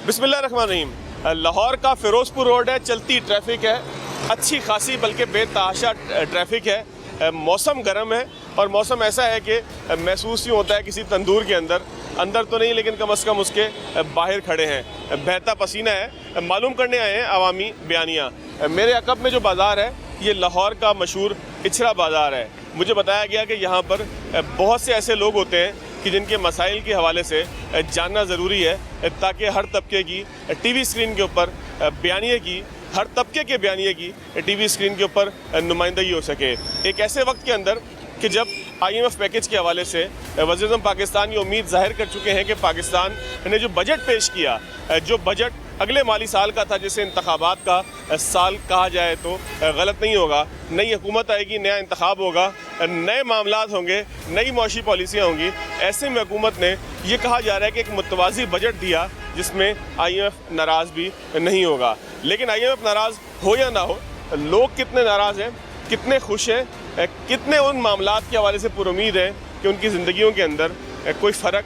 बिस्मिल्लाहिर्रहमानिर्रहीम। लाहौर का फ़िरोज़पुर रोड है, चलती ट्रैफिक है, अच्छी खासी बल्कि बेतहाशा ट्रैफिक है। मौसम गर्म है और मौसम ऐसा है कि महसूस यूँ होता है किसी तंदूर के अंदर तो नहीं, लेकिन कम अज़ कम उसके बाहर खड़े हैं। बहता पसीना है। मालूम करने आए हैं अवामी बयानिया। मेरे अकब में जो बाज़ार है ये लाहौर का मशहूर इचरा बाज़ार है। मुझे बताया गया कि यहाँ पर बहुत से ऐसे लोग होते हैं कि जिनके मसाइल के हवाले से जानना ज़रूरी है, ताकि हर तबके की टीवी स्क्रीन के ऊपर बयानिए की, हर तबके के बयानिए की टीवी स्क्रीन के ऊपर नुमाइंदगी हो सके। एक ऐसे वक्त के अंदर कि जब IMF पैकेज के हवाले से वज़ीर-ए-आज़म पाकिस्तान ये उम्मीद ज़ाहिर कर चुके हैं कि पाकिस्तान ने जो बजट पेश किया, जो बजट अगले माली साल का था, जिसे इंतखाबात का साल कहा जाए तो गलत नहीं होगा। नई हुकूमत आएगी, नया इंतखाब होगा, नए मामलात होंगे, नई मौशी पॉलिसियाँ होंगी। ऐसे में हुकूमत ने ये कहा जा रहा है कि एक मुतवाज़ी बजट दिया जिसमें IMF नाराज़ भी नहीं होगा। लेकिन IMF नाराज़ हो या ना हो, लोग कितने नाराज़ हैं, कितने खुश हैं, कितने उन मामलात के हवाले से पुरुमीद हैं कि उनकी ज़िंदगियों के अंदर कोई फ़र्क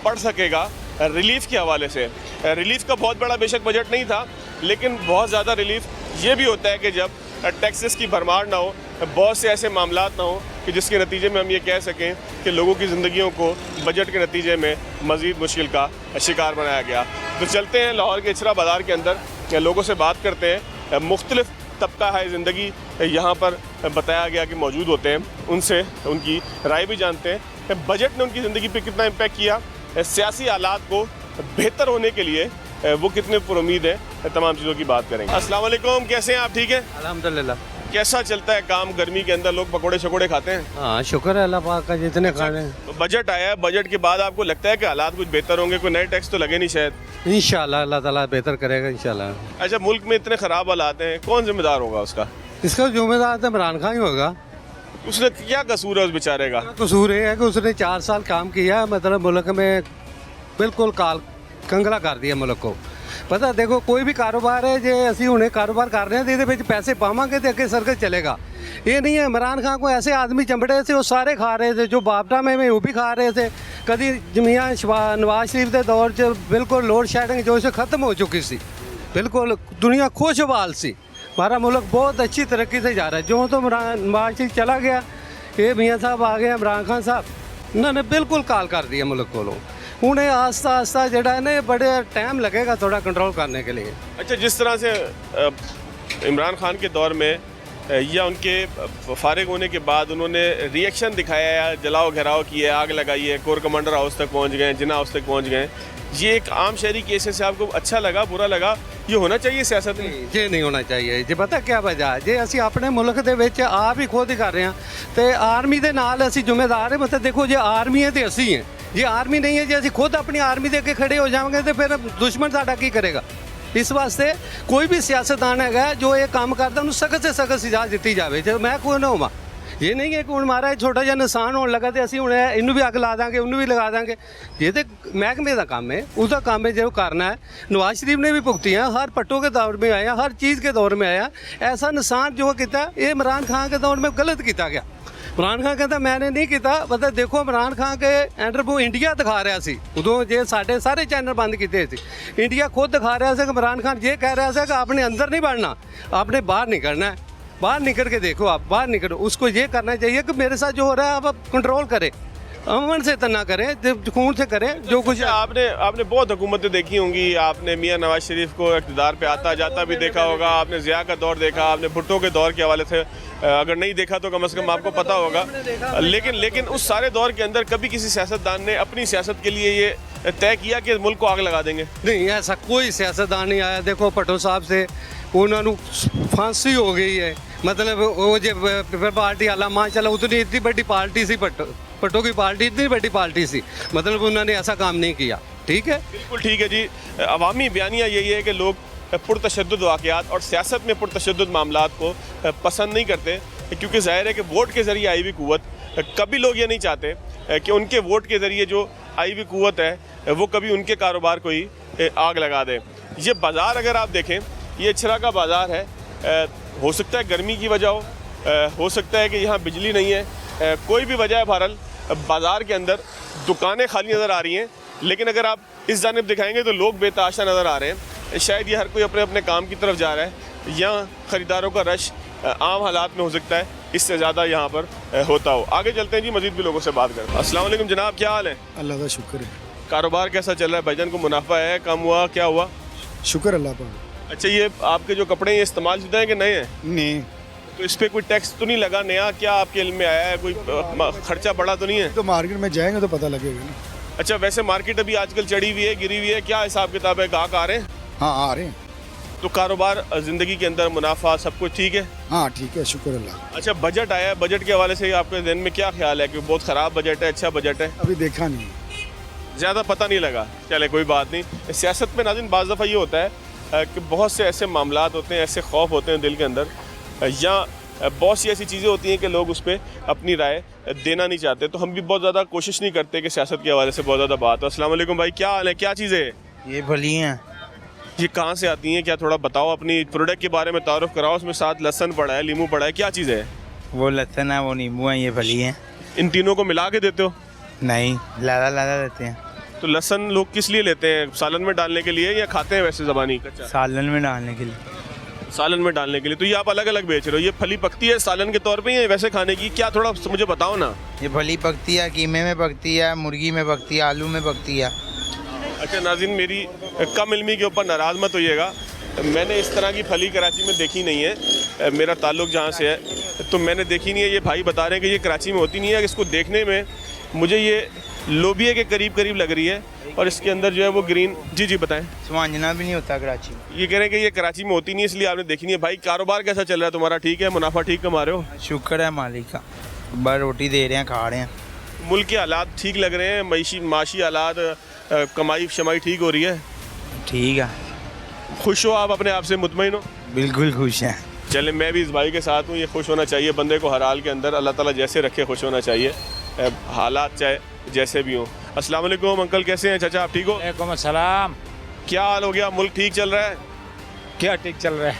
पड़ सकेगा रिलीफ़ के हवाले से। रिलीफ़ का बहुत बड़ा बेशक बजट नहीं था, लेकिन बहुत ज़्यादा रिलीफ़ ये भी होता है कि जब टैक्सेस की भरमार ना हो, बहुत से ऐसे मामलात ना हो कि जिसके नतीजे में हम ये कह सकें कि लोगों की ज़िंदगियों को बजट के नतीजे में मज़ीद मुश्किल का शिकार बनाया गया। तो चलते हैं लाहौर के इचरा बाज़ार के अंदर, लोगों से बात करते हैं। मुख्तलिफ़ तबका है ज़िंदगी यहाँ पर बताया गया कि मौजूद होते हैं, उनसे उनकी राय भी जानते हैं। बजट ने उनकी ज़िंदगी पर कितना इम्पैक्ट किया, सियासी हालात को बेहतर होने के लिए वो कितने पुरुमीद हैं, तमाम चीज़ों की बात करेंगे। अस्सलाम वालेकुम, कैसे हैं आप? ठीक है अल्हम्दुलिल्लाह। कैसा चलता है काम? गर्मी के अंदर लोग पकोड़े शकोड़े खाते हैं। हाँ, शुक्र है अल्लाह पाक का, जितने खाने। तो बजट आया है, बजट के बाद आपको लगता है कि हालात कुछ बेहतर होंगे? कोई नए टैक्स तो लगे नहीं शायद? इंशाल्लाह अल्लाह ताला बेहतर करेगा इंशाल्लाह। अच्छा, मुल्क में इतने ख़राब हालात हैं, कौन जिम्मेदार होगा उसका? इसका जिम्मेदार तो इमरान खान ही होगा। उसने क्या कसूर है उस बेचारे का? कसूर ये है कि उसने 4 साल काम किया, मतलब मुल्क में बिल्कुल कंगला कर दिया मुल्क को। पता देखो, कोई भी कारोबार है जो असी हुणे कारोबार कर रहे हैं तो पैसे पावांगे तो अगे सर्कल चलेगा। ये नहीं है इमरान खान को ऐसे आदमी चंबड़े से वो सारे खा रहे थे, जो बापटा में वो भी खा रहे थे। कभी जमिया नवाज शरीफ के दौर च बिल्कुल लोड शेडिंग जो से ख़त्म हो चुकी सी, बिल्कुल दुनिया खुशहाल सी। हमारा मुल्क बहुत अच्छी तरक्की से जा रहा है। जो तो नवाज शरीफ चला गया, ये मियाँ साहब आ गए, इमरान खान साहब, इन्होंने बिल्कुल काल कर दिया मुल्क को। हूँ आस्ता आस्ता जड़ा है ना, बड़े टाइम लगेगा थोड़ा कंट्रोल करने के लिए। अच्छा, जिस तरह से इमरान खान के दौर में या उनके फारिग होने के बाद उन्होंने रिएक्शन दिखाया है, जलाओ घेराव किया, आग लगाई है, कोर कमांडर हाउस तक पहुंच गए, जिना हाउस तक पहुंच गए, ये एक आम शहरी केस से आपको अच्छा लगा, बुरा लगा? ये होना चाहिए सियासत में? ये नहीं होना चाहिए। जे पता क्या वजह है, जे असी अपने मुल्क दे विच आप ही खुद ही कर रहे हैं तो आर्मी दे नाल असी जिम्मेदार है। मतलब देखो, जे आर्मी है तो असी हैं, जे आर्मी नहीं है, जे असी खुद अपनी आर्मी दे के खड़े हो जाएंगे तो फिर दुश्मन साडा की करेगा। इस वास्ते कोई भी सियासतदान है जो ये काम करता उन्हें सख्त से सख्त सजा दी जाए। जो मैं कोई ना होवा, ये नहीं है कि हूँ हमारा छोटा जहा नुकसान होने लगा तो असी हूँ इनू भी अग ला देंगे, उन्होंने भी लगा देंगे। ये तो महकमे का काम है, उसका काम है जो करना है। नवाज शरीफ ने भी भुगती हैं, हर पट्टों के दौर में आया, हर चीज़ के दौर में आया। ऐसा नुकसान जो किया ये इमरान खान के दौर में गलत किया गया। इमरान खान कहता मैंने नहीं किया। मतलब देखो, इमरान खान के इंटरव्यू इंडिया दिखा रहा सी, उदों जे साढ़े सारे चैनल बंद किए थे, इंडिया खुद दिखा रहा था कि इमरान खान ये कह रहा था कि आपने अंदर नहीं बढ़ना, आपने बाहर निकलना है। बाहर निकल के देखो, आप बाहर निकलो। उसको ये करना चाहिए कि मेरे साथ जो हो रहा है आप कंट्रोल करें, अमन से तना करें, खून से करें जो कुछ। आपने बहुत हुकूमतें देखी होंगी, आपने मियाँ नवाज शरीफ को इक़्तिदार पे आता जाता भी देखा होगा, आपने ज़िया का दौर देखा, आपने भुट्टो के दौर के हवाले से अगर नहीं देखा तो कम से कम आपको पता होगा। लेकिन उस सारे दौर के अंदर कभी किसी सियासतदान ने अपनी सियासत के लिए ये तय किया कि मुल्क को आग लगा देंगे? नहीं, ऐसा कोई सियासतदान नहीं आया। देखो, भट्टो साहब से उन्होंने फांसी हो गई है। मतलब वो जो पार्टी आला माशाल्लाह उतनी इतनी बड़ी पार्टी सी, भट्टो की पार्टी इतनी बड़ी पार्टी सी, मतलब उन्होंने ऐसा काम नहीं किया। ठीक है, बिल्कुल ठीक है जी। अवामी बयानिया यही है कि लोग पुरतशद्दुद वाक़यात और सियासत में पुरतशद्दुद मामलात को पसंद नहीं करते, क्योंकि ज़ाहिर है कि वोट के ज़रिए आई हुई क़ुव्वत, कभी लोग ये नहीं चाहते कि उनके वोट के ज़रिए जो आई हुई क़ुव्वत है वो कभी उनके कारोबार को ही आग लगा दे। ये बाज़ार अगर आप देखें, ये इचरा का बाज़ार है। हो सकता है गर्मी की वजह हो सकता है कि यहाँ बिजली नहीं है, कोई भी वजह है, बहरहाल बाज़ार के अंदर दुकानें खाली नज़र आ रही हैं। लेकिन अगर आप इस जानिब दिखाएंगे तो लोग बेतहाशा नज़र आ रहे हैं। शायद ये हर कोई अपने अपने काम की तरफ जा रहा है, या ख़रीदारों का रश आम हालात में हो सकता है, इससे ज़्यादा यहाँ पर होता हो। आगे चलते हैं जी, मज़ीद भी लोगों से बात करते हैं। अस्सलाम वालेकुम जनाब, क्या हाल है? अल्लाह का शुक्र है। कारोबार कैसा चल रहा है भाईजान? को मुनाफा है, कम हुआ, क्या हुआ? शुक्र अल्लाह पर। अच्छा, ये आपके जो कपड़े हैं ये इस्तेमाल शुदा हैं कि नए हैं? नहीं तो इस पर कोई टैक्स तो नहीं लगा नया? क्या आपके इल्म में आया है? कोई खर्चा बढ़ा तो नहीं है? तो मार्केट में जाएंगे तो पता लगेगा ना। अच्छा, वैसे मार्केट अभी आजकल चढ़ी हुई है, गिरी हुई है, क्या हिसाब किताब है? गाहक आ रहे हैं? हाँ आ रहे हैं। तो कारोबार, ज़िंदगी के अंदर मुनाफा, सब कुछ ठीक है? हाँ ठीक है, शुक्र अल्लाह। अच्छा, बजट आया है, बजट के हवाले से आपके दिन में क्या ख्याल है कि बहुत ख़राब बजट है, अच्छा बजट है? अभी देखा नहीं। ज़्यादा पता नहीं लगा, चले कोई बात नहीं। सियासत में नाज़रीन बाज़ दफ़ा ये होता है कि बहुत से ऐसे मामलात होते हैं, ऐसे खौफ होते हैं दिल के अंदर, या बहुत सी ऐसी चीज़ें होती हैं कि लोग उस पर अपनी राय देना नहीं चाहते। तो हम भी बहुत ज़्यादा कोशिश नहीं करते कि सियासत के हवाले से बहुत ज़्यादा बात हो। अस्सलाम वालेकुम भाई, क्या हाल है? क्या चीज़ें है ये फली हैं। ये? कहाँ से आती हैं? क्या थोड़ा बताओ, अपनी प्रोडक्ट के बारे में तारुफ कराओ। उसमें साथ लहसन पड़ा है, नींबू पड़ा है, क्या चीज़ है? वो लहसुन है, वो नींबू है, ये फली हैं। इन तीनों को मिला के देते हो? नहीं, लादा लादा देते हैं। तो लहसन लोग किस लिए लेते हैं? सालन में डालने के लिए या खाते हैं वैसे ज़बानी कच्चा? सालन में डालने के लिए। सालन में डालने के लिए। तो ये आप अलग अलग बेच रहे हो? ये फली पकती है सालन के तौर पे या वैसे खाने की? क्या थोड़ा मुझे बताओ ना। ये फली पकती है, कीमे में पकती है, मुर्गी में पकती है, आलू में पकती है। अच्छा नाज़रीन, मेरी कम इल्मी के ऊपर नाराज़ मत होइएगा, मैंने इस तरह की फली कराची में देखी नहीं है। मेरा ताल्लुक़ जहाँ से है तो मैंने देखी नहीं है। ये भाई बता रहे हैं कि ये कराची में होती नहीं है। इसको देखने में मुझे ये लोबिया के करीब करीब लग रही है, और इसके अंदर जो है वो ग्रीन। जी जी बताएं। स्वांजना भी नहीं होता कराची में। ये कह रहे हैं कि ये कराची में होती नहीं है, इसलिए आपने देखी नहीं है। भाई कारोबार कैसा चल रहा है तुम्हारा? ठीक है, मुनाफा ठीक कमा रहे हो? शुक्र है मालिक का, बस रोटी दे रहे हैं, खा रहे हैं। मुल्क के हालात ठीक लग रहे हैं? माशी हालात, कमाई शमाई ठीक हो रही है? ठीक है, खुश हो आप? अपने आप से मुतमईन हो? बिल्कुल खुश हैं। चले, मैं भी इस भाई के साथ हूँ। ये खुश होना चाहिए बंदे को, हर हाल के अंदर अल्लाह ताला जैसे रखे खुश होना चाहिए, हालात चाहे जैसे भी हों। अस्सलाम वालेकुम अंकल, कैसे हैं? चाचा आप ठीक हो? वालेकुम अस्सलाम। क्या हाल हो गया? मुल्क ठीक चल रहा है? क्या ठीक चल रहा है?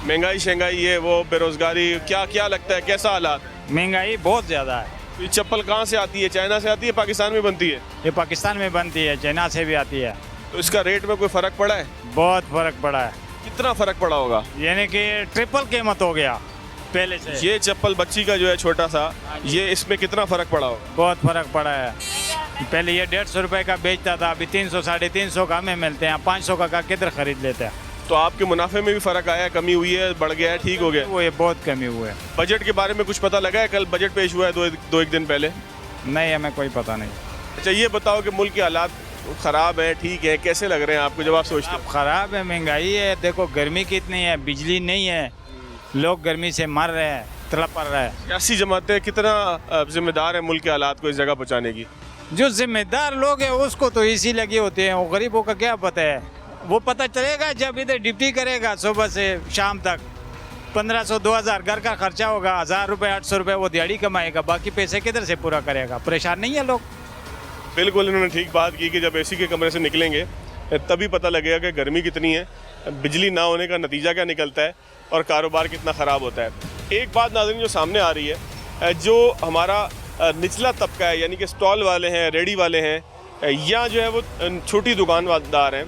महंगाई शहंगाई ये वो, बेरोजगारी, क्या क्या लगता है कैसा हालात? महंगाई बहुत ज़्यादा है। तो ये चप्पल कहाँ से आती है? चाइना से आती है, पाकिस्तान में बनती है? ये पाकिस्तान में बनती है, चाइना से भी आती है। तो इसका रेट में कोई फ़र्क पड़ा है? बहुत फ़र्क पड़ा है, कितना फ़र्क पड़ा होगा? यानी कि ट्रिपल कीमत हो गया पहले से। ये चप्पल बच्ची का जो है छोटा सा, ये इसमें कितना फ़र्क पड़ा होगा? बहुत फ़र्क पड़ा है। पहले ये 150 रुपये का बेचता था, अभी 300 350 का हमें मिलते हैं। 500 का किधर खरीद लेते हैं। तो आपके मुनाफे में भी फ़र्क आया, कमी हुई है, बढ़ गया है, ठीक हो गया? वो ये बहुत कमी हुआ है। बजट के बारे में कुछ पता लगा है? कल बजट पेश हुआ है दो एक दिन पहले। नहीं, हमें कोई पता नहीं। अच्छा ये बताओ कि मुल्क के हालात ख़राब है, ठीक है, कैसे लग रहे हैं आपको जब आप सोचते अब ख़राब है, महंगाई है, देखो गर्मी कितनी है, बिजली नहीं है, लोग गर्मी से मर रहे हैं, तड़प पड़ रहा है। सियासी जमातें कितना जिम्मेदार है मुल्क के हालात को इस जगह पहुँचाने की? जो जिम्मेदार लोग हैं उसको तो इसी लगे होते हैं, वो गरीबों का क्या पता है? वो पता चलेगा जब इधर ड्यूटी करेगा सुबह से शाम तक। 1500 2000 घर का खर्चा होगा, 1000 रुपये 800 रुपये वो दिहाड़ी कमाएगा, बाकी पैसे किधर से पूरा करेगा? परेशान नहीं है लोग। बिल्कुल, इन्होंने ठीक बात की कि जब एसी के कमरे से निकलेंगे तभी पता लगेगा कि गर्मी कितनी है, बिजली ना होने का नतीजा क्या निकलता है, और कारोबार कितना ख़राब होता है। एक बात नाज़रीन जो सामने आ रही है, जो हमारा निचला तबका है, यानी कि स्टॉल वाले हैं, रेडी वाले हैं, या जो है वो छोटी दुकानदार हैं,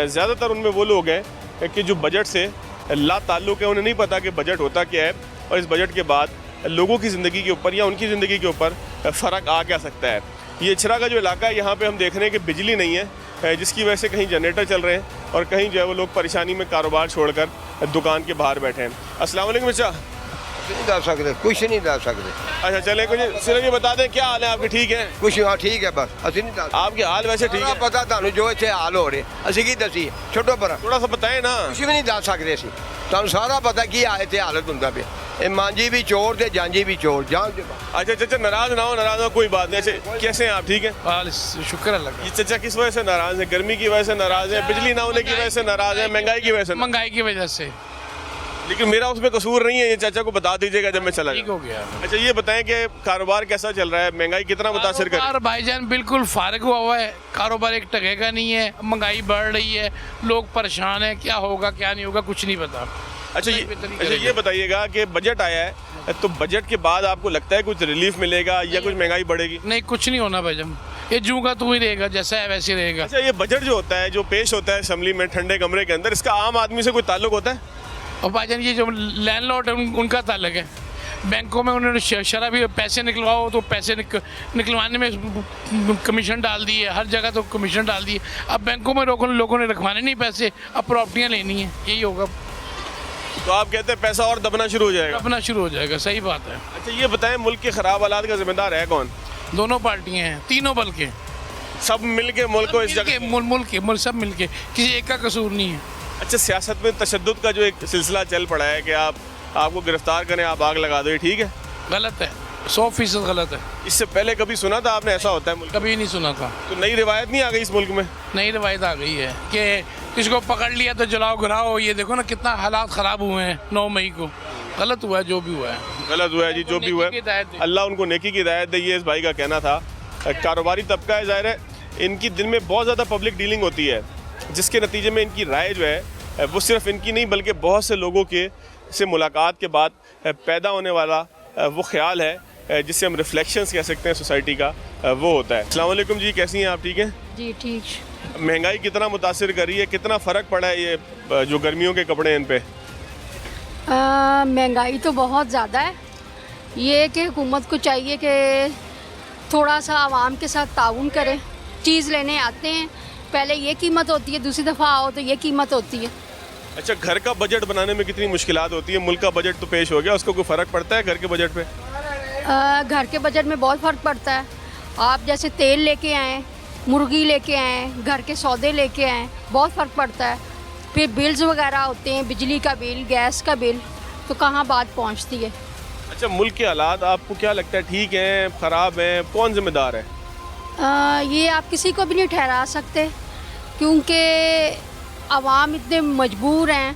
ज़्यादातर उनमें वो लोग हैं कि जो बजट से ला ताल्लुक़ है, उन्हें नहीं पता कि बजट होता क्या है, और इस बजट के बाद लोगों की ज़िंदगी के ऊपर या उनकी ज़िंदगी के ऊपर फ़र्क आ क्या सकता है। ये इचरा का जो इलाका है, यहाँ पे हम देख रहे हैं कि बिजली नहीं है, जिसकी वजह से कहीं जनरेटर चल रहे हैं और कहीं जो है वो लोग परेशानी में कारोबार छोड़कर दुकान के बाहर बैठे हैं। अस्सलाम वालेकुम चाचा। नहीं डाल सकते, कुछ नहीं डाल सकते। अच्छा चले, कुछ सिर्फ ये बता दें क्या हाल है आपके? ठीक है कुछ हाँ ठीक है, बस असं नहीं डाल। आपके हाल वैसे ठीक है? पता थानू जो इतने हाल हो रहे असं की दसी छोटो पर थोड़ा सा बताएं ना। कुछ भी नहीं डाल सकते असं, थानू सारा पता की इतने हालत होंगे पे। ये मांझी भी चोर थे, जांझी भी चोर। अच्छा चाचा नाराज ना हो, नाराज हो, कोई बात नहीं। अच्छा कैसे हैं आप? ठीक है शुक्र अल्लाह का। ये चाचा किस वजह से नाराज है? गर्मी की वजह से नाराज है, बिजली ना होने की वजह से नाराज है, महंगाई की वजह से? महंगाई की वजह से। लेकिन मेरा उसमें कसूर नहीं है, ये चाचा को बता दीजिएगा जब मैं चला ठीक जाऊं। हो गया। अच्छा ये बताएं कि कारोबार कैसा चल रहा है, महंगाई कितना मुतासिर कर? कारोबार भाईजान बिल्कुल फारिग हुआ है, कारोबार एक टकेगा नहीं है, महंगाई बढ़ रही है, लोग परेशान हैं, क्या होगा क्या नहीं होगा कुछ नहीं पता। अच्छा ये बताइएगा कि बजट आया है, तो बजट के बाद आपको लगता है कुछ रिलीफ मिलेगा या कुछ महंगाई बढ़ेगी? नहीं कुछ नहीं होना भाईजान, ये जूं का तू ही रहेगा, जैसा है वैसे ही रहेगा। अच्छा, ये बजट जो होता है, जो पेश होता है असेंबली में ठंडे कमरे के अंदर, इसका आम आदमी से कोई ताल्लुक होता है? और भाईजान ये जो लैंडलॉर्ड है उनका ताल्लुक है। बैंकों में उन्होंने शराबी पैसे निकलवाओ तो पैसे निकलवाने में कमीशन डाल दी है, हर जगह तो कमीशन डाल दी है। अब बैंकों में लोगों ने रखवाने नहीं पैसे, अब प्रॉपर्टियाँ लेनी है, यही होगा। तो आप कहते हैं पैसा और दबना शुरू हो जाएगा? अपना शुरू हो जाएगा, सही बात है। अच्छा, ये बताएं मुल्क के ख़राब हालात का जिम्मेदार है कौन? दोनों पार्टियाँ हैं, तीनों बल्कि सब मिल के मुल्क को इस जगह। मुल्क सब मिल के, किसी एक का कसूर नहीं है। अच्छा, सियासत में तशद्दुद का जो एक सिलसिला चल पड़ा है कि आपको गिरफ्तार करें, आप आग लगा दो, ये ठीक है? गलत है, 100% गलत है। इससे पहले कभी सुना था आपने ऐसा होता है मुल्क? कभी नहीं सुना था। तो नई रिवायत नहीं आ गई इस मुल्क में? नई रिवायत आ गई है कि किसको पकड़ लिया तो जलाओ गिराओ। ये देखो ना कितना हालात ख़राब हुए हैं 9 मई को। गलत हुआ है जो भी हुआ है, गलत हुआ है जी, जो भी हुआ नेकी की हिदायत है। दे। अल्लाह उनको नेकी की हिदायत दे, ये इस भाई का कहना था। कारोबारी तबका है, ज़ाहिर है इनकी दिन में बहुत ज़्यादा पब्लिक डीलिंग होती है, जिसके नतीजे में इनकी राय जो है वो सिर्फ इनकी नहीं बल्कि बहुत से लोगों के से मुलाकात के बाद पैदा होने वाला वो ख्याल है जिससे हम रिफ्लेक्शंस कह सकते हैं सोसाइटी का, वो होता है। अस्सलाम वालेकुम जी, कैसी हैं आप? ठीक हैं जी, ठीक। महंगाई कितना मुतासिर कर रही है, कितना फ़र्क पड़ा है ये जो गर्मियों के कपड़े हैं इन पे? महंगाई तो बहुत ज़्यादा है। ये कि हुकूमत को चाहिए कि थोड़ा सा आवाम के साथ ताउन करे। चीज़ लेने आते हैं, पहले ये कीमत होती है, दूसरी दफ़ा आओ तो ये कीमत होती है। अच्छा, घर का बजट बनाने में कितनी मुश्किलात होती है? मुल्क का बजट तो पेश हो गया, उसको कोई फ़र्क पड़ता है घर के बजट पे? घर के बजट में बहुत फ़र्क पड़ता है। आप जैसे तेल लेके आएँ, मुर्गी लेके आएँ, घर के सौदे लेके आएँ, बहुत फ़र्क पड़ता है। फिर बिल्स वगैरह होते हैं, बिजली का बिल, गैस का बिल, तो कहाँ बात पहुँचती है। अच्छा, मुल्क के हालात आपको क्या लगता है, ठीक हैं, ख़राब हैं, कौन जिम्मेदार है? ये आप किसी को भी नहीं ठहरा सकते, क्योंकि आवाम इतने मजबूर हैं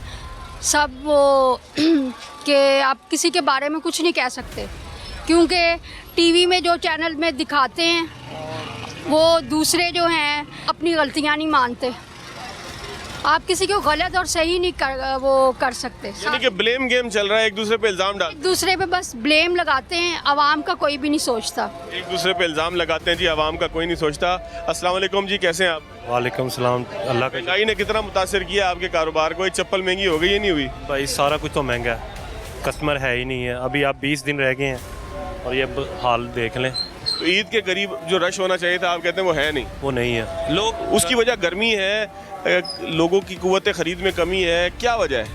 सब वो कि आप किसी के बारे में कुछ नहीं कह सकते, क्योंकि टीवी में जो चैनल में दिखाते हैं वो दूसरे जो हैं अपनी गलतियां नहीं मानते। आप किसी को गलत और सही नहीं कर सकते। यानी कि ब्लेम गेम चल रहा है, एक दूसरे पे इल्ज़ाम डाल, एक दूसरे पे बस ब्लेम लगाते हैं, आवाम का कोई भी नहीं सोचता। एक दूसरे पे इल्ज़ाम लगाते हैं जी, आवाम का कोई नहीं सोचता। अस्सलाम वालेकुम जी, कैसे हैं आप? वालेकुम सलाम। अल्लाह का महंगाई ने कितना मुतासिर किया आपके कारोबार को? ये चप्पल महंगी हो गई है, नहीं हुई? भाई सारा कुछ तो महंगा है, कस्टमर है ही नहीं है। अभी आप 20 दिन रह गए हैं और ये हाल देख लें। तो ईद के करीब जो रश होना चाहिए था, आप कहते हैं वो है नहीं? वो नहीं है। लोग उसकी वजह गर्मी है, लोगों की कुव्वत ख़रीद में कमी है, क्या वजह है?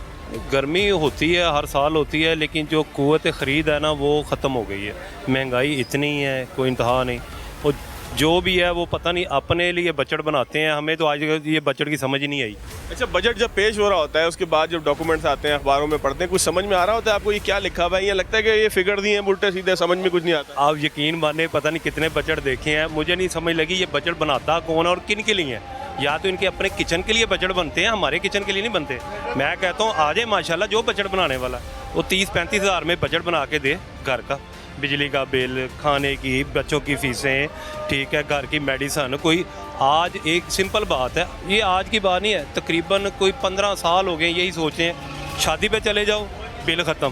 गर्मी होती है, हर साल होती है, लेकिन जो कुव्वत ख़रीद है ना वो ख़त्म हो गई है। महंगाई इतनी है, कोई इंतहा नहीं। और जो भी है वो पता नहीं अपने लिए बजट बनाते हैं, हमें तो आज ये बजट की समझ ही नहीं आई। अच्छा, बजट जब पेश हो रहा होता है उसके बाद जब डॉक्यूमेंट्स आते हैं, अखबारों में पढ़ते हैं, कुछ समझ में आ रहा होता है आपको ये क्या लिखा हुआ है? या लगता है कि ये फिगर दिए हैं उल्टे सीधे, समझ में कुछ नहीं आता? आप यकीन माने पता नहीं कितने बजट देखे हैं, मुझे नहीं समझ लगी ये बजट बनाता कौन है और किन के लिए है। या तो इनके अपने किचन के लिए बजट बनते हैं, हमारे किचन के लिए नहीं बनते। मैं कहता हूँ आ जाए माशाल्लाह, जो बजट बनाने वाला वो 30-35 हज़ार में बजट बना के दे। घर का बिजली का बिल, खाने की, बच्चों की फ़ीसें, ठीक है, घर की मेडिसन। कोई आज एक सिंपल बात है, ये आज की बात नहीं है, तकरीबन कोई 15 साल हो गए यही सोचते हैं। शादी पे चले जाओ, बिल ख़त्म,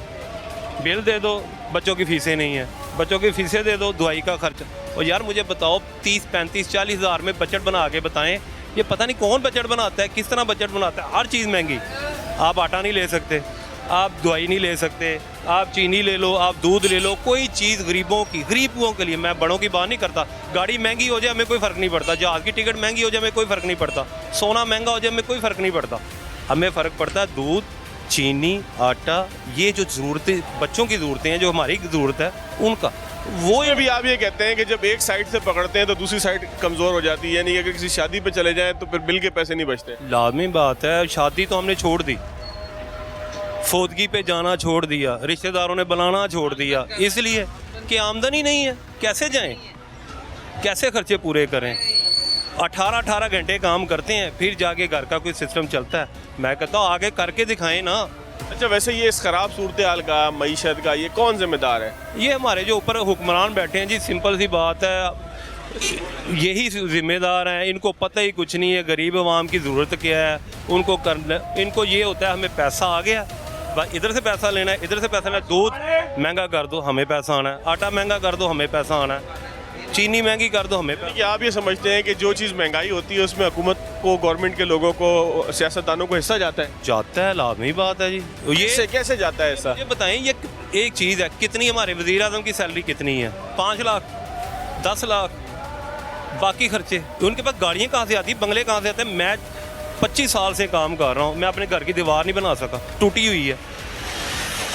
बिल दे दो, बच्चों की फ़ीसें नहीं है, बच्चों की फ़ीसें दे दो, दवाई का खर्च। और यार मुझे बताओ 30-35-40 हज़ार में बजट बना के बताएं, ये पता नहीं कौन बजट बनाता है, किस तरह बजट बनाता है। हर चीज़ महंगी, आप आटा नहीं ले सकते, आप दवाई नहीं ले सकते, आप चीनी ले लो, आप दूध ले लो, कोई चीज़ गरीबों के लिए, मैं बड़ों की बात नहीं करता। गाड़ी महंगी हो जाए हमें कोई फ़र्क नहीं पड़ता, जहाज़ की टिकट महंगी हो जाए हमें कोई फ़र्क नहीं पड़ता, सोना महंगा हो जाए हमें कोई फ़र्क नहीं पड़ता। हमें फ़र्क पड़ता है दूध, चीनी, आटा, ये जो ज़रूरतें बच्चों की ज़रूरतें हैं, जो हमारी ज़रूरत है उनका। वो ये भी आप ये कहते हैं कि जब एक साइड से पकड़ते हैं तो दूसरी साइड कमज़ोर हो जाती है, यानी अगर किसी शादी पे चले जाएं तो फिर बिल के पैसे नहीं बचते। लाजमी बात है, शादी तो हमने छोड़ दी, फोदगी पे जाना छोड़ दिया, रिश्तेदारों ने बुलाना छोड़ दिया, इसलिए कि आमदनी नहीं है। कैसे जाएं, कैसे खर्चे पूरे करें? 18-18 घंटे काम करते हैं, फिर जाके घर का कोई सिस्टम चलता है? मैं कहता हूँ आगे करके दिखाएं ना। अच्छा, वैसे ये इस ख़राब सूरत हाल का, मईशत का, ये कौन जिम्मेदार है? ये हमारे जो ऊपर हुक्मरान बैठे हैं जी, सिंपल सी बात है, यही जिम्मेदार हैं। इनको पता ही कुछ नहीं है गरीब आवाम की ज़रूरत क्या है, उनको करना, इनको ये होता है हमें पैसा आ गया, बस इधर से पैसा लेना है, इधर से पैसा लेना है। दूध महंगा कर दो, हमें पैसा आना है, आटा महंगा कर दो, हमें पैसा आना है, चीनी महंगी कर दो हमें। कि आप ये समझते हैं कि जो चीज़ महंगाई होती है उसमें हुकूमत को, गवर्नमेंट के लोगों को, सियासतदानों को हिस्सा जाता है? जाता है, लाजमी बात है जी। ये कैसे जाता है ऐसा? ये बताएं, ये एक चीज़ है, कितनी हमारे वज़ीर आज़म की सैलरी कितनी है? 5 लाख, 10 लाख, बाकी खर्चे। उनके पास गाड़ियाँ कहाँ से आती, बंगले कहाँ से आते हैं? मैं 25 साल से काम कर रहा हूँ, मैं अपने घर की दीवार नहीं बना सका, टूटी हुई है।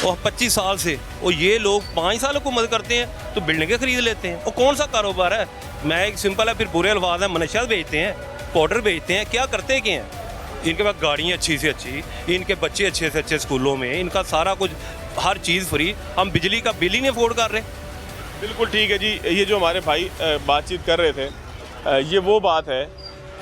और 25 साल से, और ये लोग 5 साल हुकूमत करते हैं तो बिल्डिंगें खरीद लेते हैं। और कौन सा कारोबार है? मैं एक सिंपल है, फिर बुरे अल्फाज हैं, मनशियात बेचते हैं, पाउडर बेचते हैं, क्या करते क्या हैं? इनके पास गाड़ियाँ अच्छी से अच्छी, इनके बच्चे अच्छे से अच्छे स्कूलों में, इनका सारा कुछ, हर चीज़ फ्री। हम बिजली का बिल ही नहीं अफोर्ड कर रहे। बिल्कुल ठीक है जी। ये जो हमारे भाई बातचीत कर रहे थे, ये वो बात है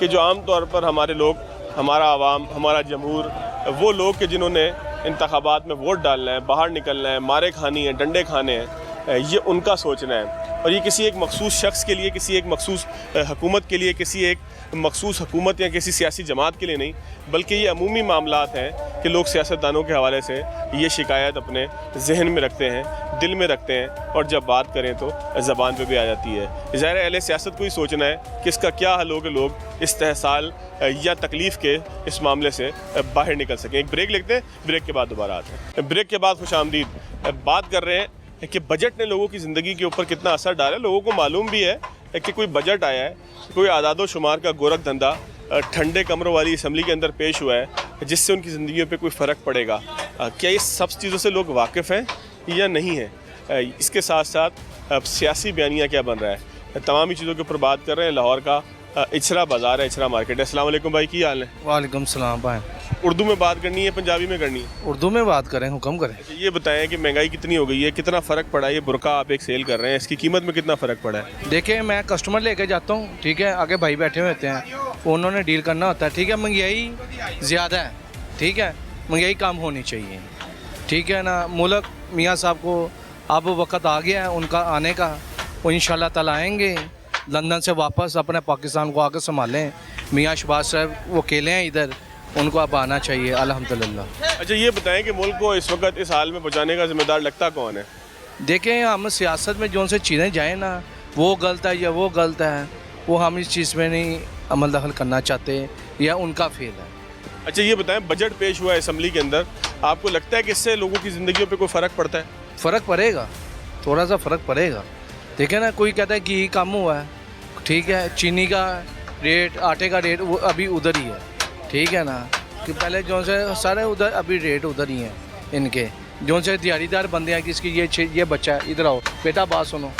कि जो आम तौर पर हमारे लोग, हमारा आवाम, हमारा जमहूर, वो लोग कि जिन्होंने इंतखाबात में वोट डालना है, बाहर निकलना है, मारे खानी है, डंडे खाने हैं, ये उनका सोचना है। और ये किसी एक मखसूस शख्स के लिए, किसी एक मखसूस हुकूमत के लिए, किसी एक मखसूस हुकूमत या किसी सियासी जमात के लिए नहीं, बल्कि ये अमूमी मामलात हैं कि लोग सियासतदानों के हवाले से ये शिकायत अपने जहन में रखते हैं, दिल में रखते हैं, और जब बात करें तो ज़बान पे भी आ जाती है। ज़ाहिर है अहले सियासत को ही सोचना है कि इसका क्या हल हो कि लोग इस्तेहसाल या तकलीफ़ के इस मामले से बाहर निकल सकें। एक ब्रेक लेते हैं, ब्रेक के बाद दोबारा आते हैं। ब्रेक के बाद खुशामदीद। बात कर रहे हैं कि बजट ने लोगों की ज़िंदगी के ऊपर कितना असर डाला है। लोगों को मालूम भी है कि कोई बजट आया है, कोई आदादो शुमार का गोरख धंधा ठंडे कमरों वाली असम्बली के अंदर पेश हुआ है, जिससे उनकी ज़िंदगी पे कोई फ़र्क पड़ेगा। क्या ये सब चीज़ों से लोग वाकिफ़ हैं या नहीं हैं? इसके साथ साथ सियासी बयानिया क्या बन रहा है, तमाम ही चीज़ों के ऊपर बात कर रहे हैं। लाहौर का इचरा बाज़ार है, इचरा मार्केट है। अस्सलाम वालेकुम भाई, की हाल है? वालेकुम सलाम भाई। उर्दू में बात करनी है, पंजाबी में करनी है? उर्दू में बात करें, हुक्म करें। ये बताएं कि महंगाई कितनी हो गई है, कितना फ़र्क पड़ा है? ये बुरका आप एक सेल कर रहे हैं, इसकी कीमत में कितना फ़र्क पड़ा है? देखिए, मैं कस्टमर लेके जाता हूँ, ठीक है, आगे भाई बैठे हुए होते हैं, उन्होंने डील करना होता है, ठीक है। महंगाई ज़्यादा है, ठीक है, महंगाई कम होनी चाहिए, ठीक है ना। मुल्क मियाँ साहब को अब वक्त आ गया है उनका आने का, वो इंशाल्लाह ताला आएंगे लंदन से वापस, अपने पाकिस्तान को आकर संभालें। मियाँ शहबाज साहब वो अकेले हैं इधर, उनको अब आना चाहिए अल्हम्दुलिल्लाह। अच्छा, ये बताएं कि मुल्क को इस वक्त इस हाल में पहुँचाने का जिम्मेदार लगता कौन है? देखें, हम सियासत में जो से चीज़ें जाएँ ना, वो गलत है या वो गलत है, वो हम इस चीज़ में नहीं अमल दखल करना चाहते, या उनका फेल है। अच्छा, ये बताएं, बजट पेश हुआ है असम्बली के अंदर, आपको लगता है कि इससे लोगों की ज़िंदगियों पे कोई फ़र्क पड़ता है? फ़र्क पड़ेगा, थोड़ा सा फ़र्क पड़ेगा। देखें ना, कोई कहता है घी कम हुआ है, ठीक है, चीनी का रेट, आटे का रेट वो अभी उधर ही है, ठीक है ना, कि पहले जो से सारे उधर, अभी रेट उधर ही हैं इनके। जो से दिहाड़ीदार बंदे हैं, किसकी ये बच्चा है, इधर आओ बेटा, बात सुनो,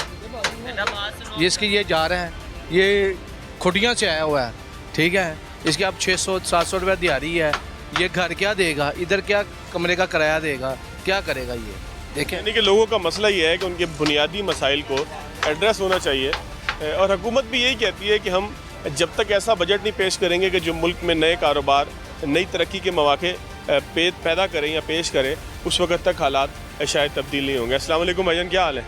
ये इसकी ये जा रहे हैं, ये खुटियाँ से आया हुआ है, ठीक है, इसके अब 600-700 रुपये दिहाड़ी है, ये घर क्या देगा, इधर क्या कमरे का किराया देगा, क्या करेगा ये? देखें, यानी कि लोगों का मसला ये है कि उनके बुनियादी मसाइल को एड्रेस होना चाहिए, और हुकूमत भी यही कहती है कि हम जब तक ऐसा बजट नहीं पेश करेंगे कि जो मुल्क में नए कारोबार, नई तरक्की के मौके पैदा करें या पेश करें, उस वक्त तक हालात शायद तब्दील नहीं होंगे। अस्सलाम वालेकुम भाईजान, क्या हाल है?